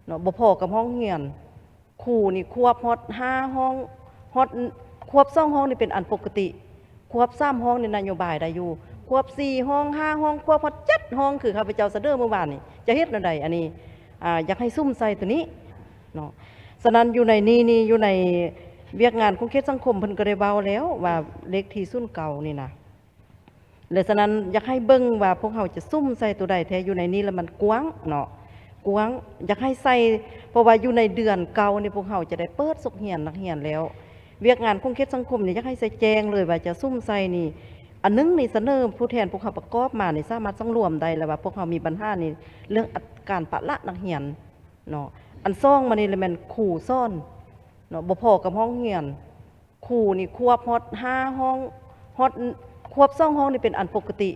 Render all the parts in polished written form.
เนาะบ่พอกับห้องเรียนครูนี่ควบฮอด5ห้องฮอดควบ2ห้องนี่เป็นอันปกติควบ3ห้องนี่นโยบายได้อยู่ควบ4ห้อง5ห้องควบฮอด7ห้องคือข้าพเจ้าเสนอเมื่อวานนี่จะเฮ็ดแนวใดอันนี้อยากให้ซุ่มใส่ตัวนี้เนาะฉะนั้นอยู่ในนี่อยู่ในเวียกงานของเขตสังคมเพิ่นก็ได้เว้าแล้วว่าเลขที่ศูนย์เก่านี่นะและฉะนั้นอยากให้เบิ่งว่าพวกเฮาจะซุ่มใส่ตัวใดแท้อยู่ในนี้แล้วมันกว้างเนาะกว้างอยากให้ใส่เพราะว่าอยู่ในเดือนเก่านี่พวกเฮาจะได้เปิดสุกเรียนนักเรียนแล้วเวียกงานของเขตสังคมนี่อยากให้ใส่แจงเลยว่าจะซุ่มใส่นี่อันนึงนี่เสนอผู้แทนพวกเฮาประกอบมานี่สามารถสังรวมได้แล้วว่าพวกเฮามีปัญหานี่เรื่องการปะละนักเรียนเนาะอันซ่องมานี่เลยแม่นครูซ่อนเนาะบ่พอกับห้องเรียนครูนี่ควบฮอด5ห้องฮอดควบ2ห้องนี่เป็นอันปกติ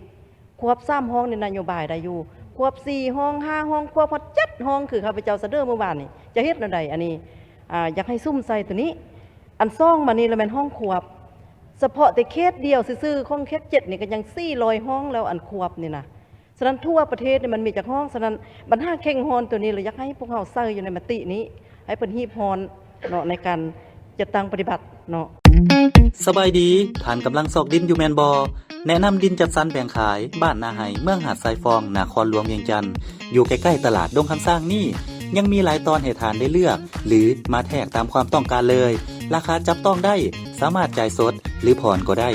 ควบ3ห้องนี่นโยบายได้อยู่ควบ4ห้อง5ห้องควบฮอด7ห้องคือข้าพเจ้าเสนอเมื่อวานนี่จะเฮ็ดแนวใดอันนี้อยากให้ซุ่มใส่ตัวนี้อันซ่องมานี่แล้วแม่นห้องควบเฉพาะแต่เขตเดียวซื่อๆของเขต7นี่ก็ยัง400ห้องแล้วอันควบนี่นะฉะนั้นทั่วประเทศนี่มันมีจักห้องฉะนั้นบรรหาเข่งฮอนตัวนี้เลยอยากให้พวกเฮาใส่อยู่ในมตินี้ให้เพิ่นฮีบฮอนเนาะในการจัดตั้งปฏิบัติเนาะสบายดีท่านกำลังซอกดินอยู่แมนบอแนะนำดินจัดสรรแบ่งขายบ้านนาไห้เมืองหาดทรายฟองนครหลวงเวียงจันทน์อยู่ใกล้ๆตลาดดงคำสร้างนี่ยังมีหลายตอนให้ทานได้เลือกหรือมาแทกตามความต้องการเลยราคาจับต้องได้สามารถจ่ายสดหรือผ่อนก็ได้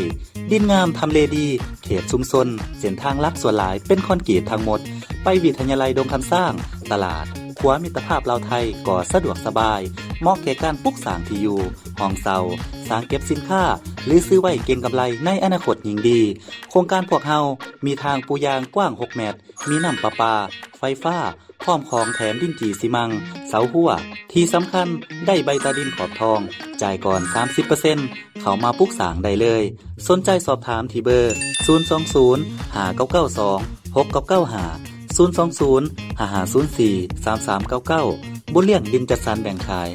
ดินงามทำเลดีเขตชุมชนเส้นทางลักส่วนหลายเป็นคอนกรีตทั้งหมดไปวิทยาลัยดงคำสร้างตลาดขัวมิตรภาพลาวไทยก็สะดวกสบายเหมาะแก่การปลูกสร้างที่อยู่ห้องเซาสร้างเก็บสินค้าหรือซื้อไว้เก็งกำไรในอนาคตยิ่งดีโครงการพวกเฮามีทางปูยางกว้าง6เมตรมีน้ำประปาไฟฟ้าพร้อมของแถมดินจีซีมังเสาหัวที่สำคัญได้ใบตาดินขอบทองจ่ายก่อน 30% เข้ามาปลูกสร้างได้เลยสนใจสอบถามที่เบอร์ 020 5992 6995 020 5504 3399 บุญเลี้ยงดินจัดสรรแบ่งขาย